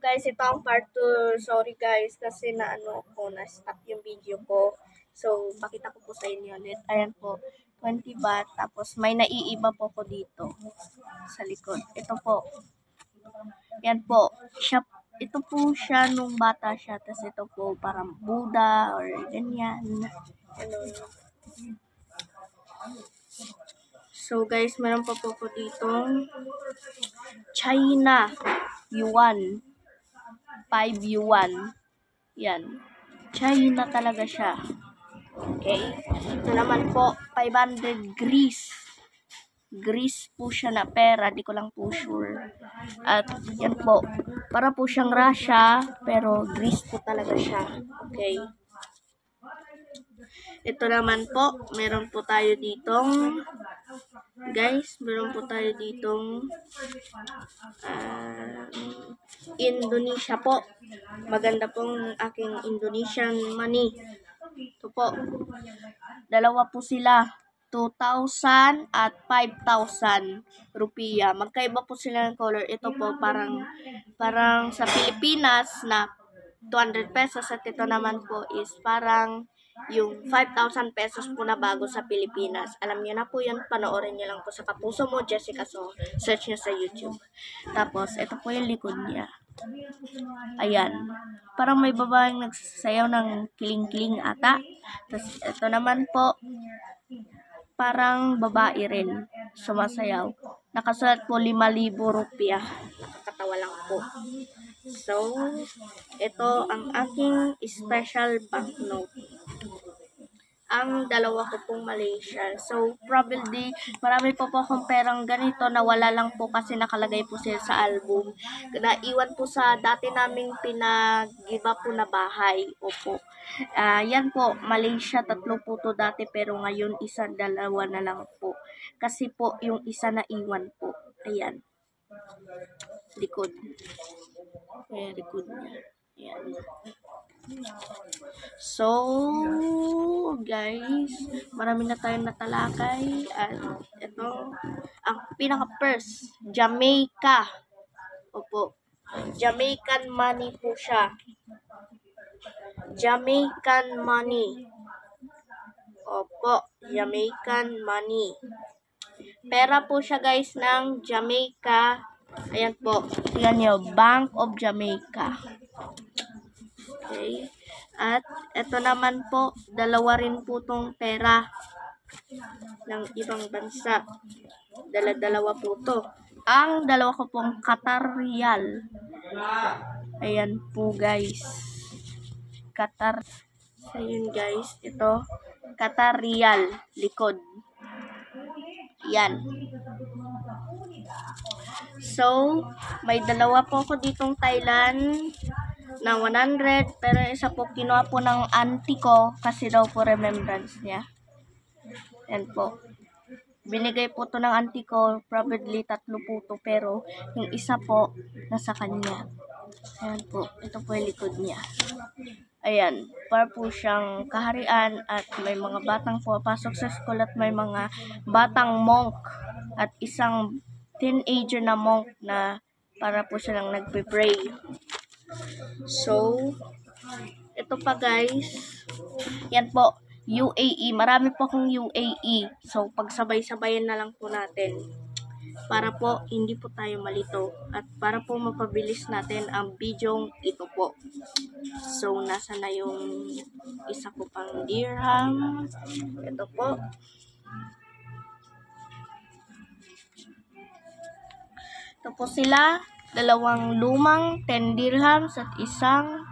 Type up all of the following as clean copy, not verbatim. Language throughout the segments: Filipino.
Guys, ito ang part 2. Sorry guys, kasi na-stop yung video ko. So, pakita ko po sa inyo ulit. Ayan po, 20 baht. Tapos, may naiiba po ko dito sa likod. Ito po. Yan po. Ito po siya nung bata siya. Tapos ito po parang Buddha or ganyan. So guys, meron pa po ko dito China Yuan. 5 yuan. Yan. China talaga siya. Okay. Ito naman po, 500 Greece. Greece po siya na pera. Di ko lang po sure. At yan po. Para po siyang Russia, pero Greece po talaga siya. Okay. Ito naman po, meron po tayo ditong Indonesia po. Maganda pong aking Indonesian money. Ito po. Dalawa po sila. 2,000 at 5,000 rupiah. Magkaiba po sila ng color. Ito po parang sa Pilipinas na 200 pesos at ito naman po is parang yung 5,000 pesos po na bago sa Pilipinas. Alam niyo na po yan. Panoorin niyo lang po sa Kapuso Mo, Jessica So. Search niyo sa YouTube. Tapos, ito po yung likod niya. Ayan. Parang may babaeng nagsasayaw ng kiling-kiling ata. Tapos, ito naman po, parang babae rin sumasayaw. Nakasulat po 5,000 rupiah. Nakakatawa lang po. So, ito ang aking special banknote. Ang dalawa ko pong Malaysia. So, probably, marami po akong perang ganito na wala lang po kasi nakalagay po sila sa album. Naiwan po sa dati naming pinag-iba po na bahay. Opo. Yan po, Malaysia, 3 po to dati pero ngayon 1, 2 na lang po. Kasi po, yung isa na iwan po. Ayan. Likod. Ayan, likod niya. Ayan. So, guys, marami na tayong natalakay. At ito, ang pinaka-first, Jamaica. Opo. Jamaican money po siya. Jamaican money. Opo, Jamaican money. Pera po siya guys ng Jamaica. Ayan po. Tingnan nyo, Bank of Jamaica. Okay. At ito naman po, dalawa rin po tong pera ng ibang bansa. Dalawa po to. Ang dalawa ko pong Qatar Rial. Ayan po guys. Qatar. So yun guys, ito. Qatar Rial. Likod. Yan. So, may dalawa po ako ditong Thailand na 100, pero isa po kinuha po ng auntie ko kasi daw po remembrance niya. Yan po. Binigay po to ng auntie ko, probably 3 po to, pero yung isa po nasa kanya. Ayan po, ito po yung likod niya. Ayan, para po siyang kaharian at may mga batang pumapasok sa school at may mga batang monk at isang teenager na monk na para po silang nagpe-pray. So, ito pa guys, yan po, UAE. Marami po akong UAE. So, pagsabay-sabayan na lang po natin para po hindi po tayo malito at para po mapabilis natin ang video ito po. So, nasa na yung isa ko pang dirham. Ito po. Ito po sila. Dalawang lumang 10 dirhams at isang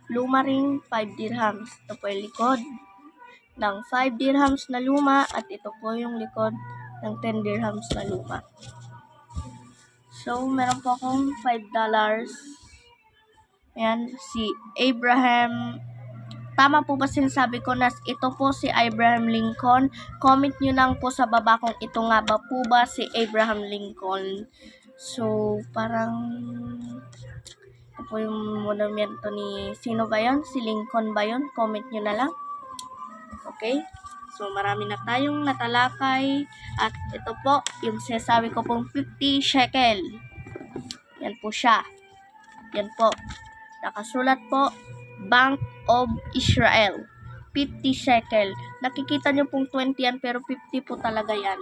luma ring 5 dirhams. Ito po yung likod ng 5 dirhams na luma at ito po yung likod ng 10 dirhams na luma. So, meron po akong $5. Ayan, si Abraham. Tama po ba sinasabi ko na ito po si Abraham Lincoln? Comment nyo lang po sa baba kung ito nga ba po ba si Abraham Lincoln. So, parang ito po yung monumento ni sino ba yun? Si Lincoln ba yun? Comment nyo na lang. Okay? So, marami na tayong natalakay. At ito po, yung sinasabi ko pong 50 shekel. Yan po siya. Yan po. Nakasulat po, Bank of Israel. 50 shekel. Nakikita nyo pong 20 yan, pero 50 po talaga yan.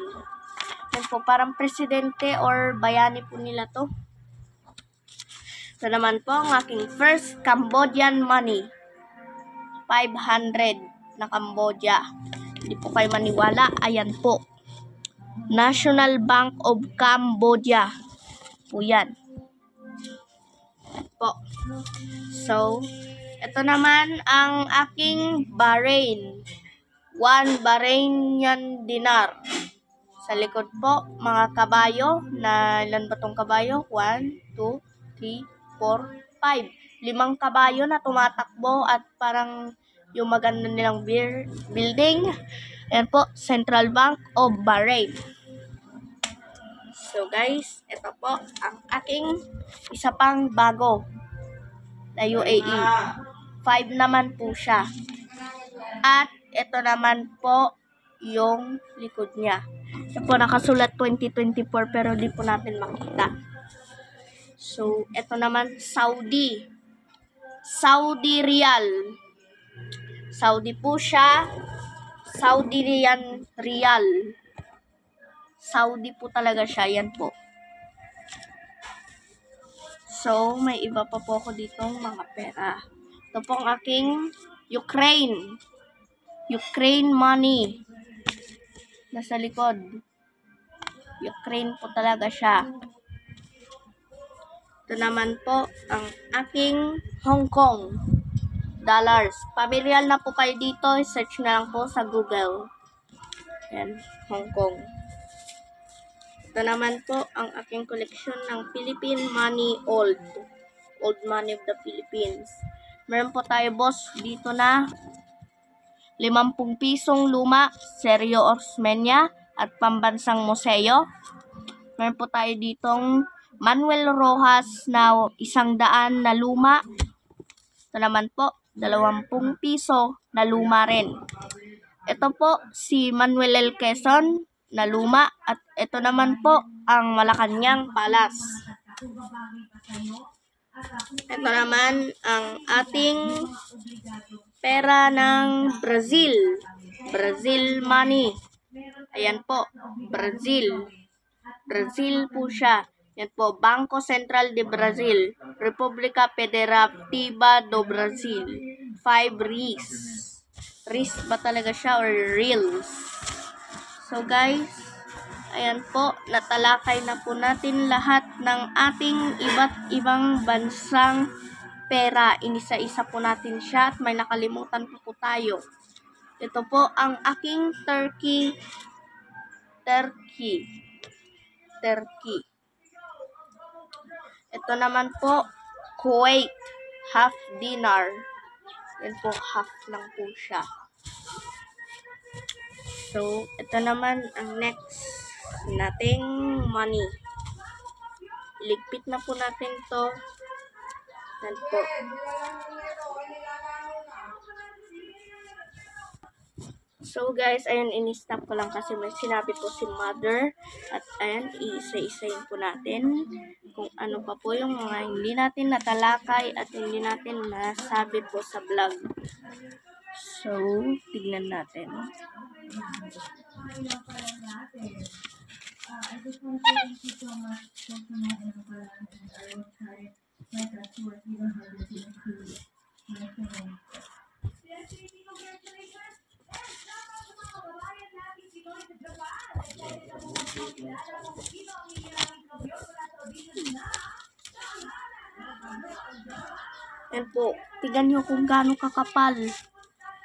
Yan po, parang presidente or bayani po nila to. Ito naman po ang aking first Cambodian money. 500 na Cambodia. Hindi po kayo maniwala. Ayan po. National Bank of Cambodia. Po yan. Po. So, ito naman ang aking Bahrain. 1 Bahrainian dinar. Sa likod po, mga kabayo. Na ilan ba tong kabayo? 1, 2, 3, 4, 5. 5 kabayo na tumatakbo at parang yung maganda nilang building. Ayan po, Central Bank of Bahrain. So guys, ito po ang aking isa pang bago na UAE. 5 naman po siya. At ito naman po yung likod niya. Ito po nakasulat 2024 pero di po natin makita. So, ito naman Saudi. Saudi Riyal. Saudi po siya. Saudi Riyal. Saudi po talaga siya. Yan po. So, may iba pa po ako ditong mga pera. Ito po ang aking Ukraine. Ukraine money. Nasa likod. Ukraine po talaga siya. Ito naman po ang aking Hong Kong dollars. Pamilyar na po kayo dito. Search na lang po sa Google. Yan, Hong Kong. Ito naman po ang aking collection ng Philippine money old. Old money of the Philippines. Meron po tayo boss dito na 50 pisong luma, Sergio Osmeña at pambansang museo. Meron po tayo ditong Manuel Rojas na 100 na luma. Ito naman po, 20 piso na luma rin. Ito po si Manuel L. Quezon na luma at ito naman po ang Malacanang Palace. Ito naman ang ating pera ng Brazil. Brazil money. Ayan po, Brazil. Brazil po siya. Yan po, Bangko Sentral de Brazil. República Federativa do Brasil. 5 RIS. RIS ba talaga siya or reals? So guys, ayan po, natalakay na po natin lahat ng ating iba't ibang bansang pera. Inisa-isa po natin siya at may nakalimutan po tayo. Ito po ang aking Turkey. Ito naman po, Kuwait, half dinar. Yan po, half lang po siya. So, ito naman ang next nating money. Iligpit na po natin to. Yan po. So guys, ayan, in-stop ko lang kasi may sinabi po si mother. At ayan, iisa-isayin po natin kung ano pa po yung mga hindi natin natalakay at hindi natin nasabi po sa vlog. So, tignan natin. Yan po, tignan nyo kung gaano kakapal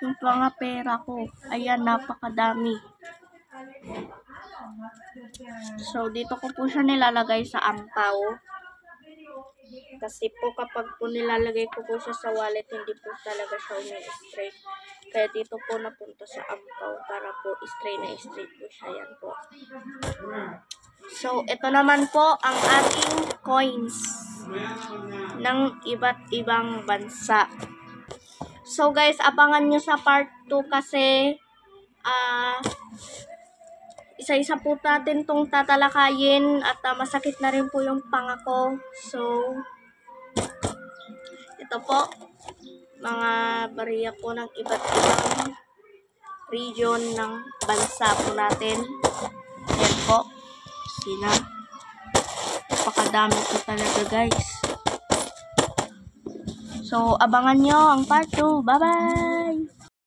yung mga pera ko. Ayan, napakadami. So, dito ko po siya nilalagay sa ampaw. Kasi po kapag po nilalagay ko po siya sa wallet, hindi po talaga siya umi-straight. Kaya dito po napunta sa ampaw para po straight na straight po siya. Yan po. So, ito naman po ang ating coins ng iba't ibang bansa. So guys, abangan nyo sa part 2 kasi isa-isa po natin itong tatalakayin at masakit na rin po yung panga ko. So, Ito po, mga bariya po ng iba't ibang region ng bansa po natin. Yan po, sila. Napakadami po talaga guys. So, abangan nyo ang part 2. Bye-bye!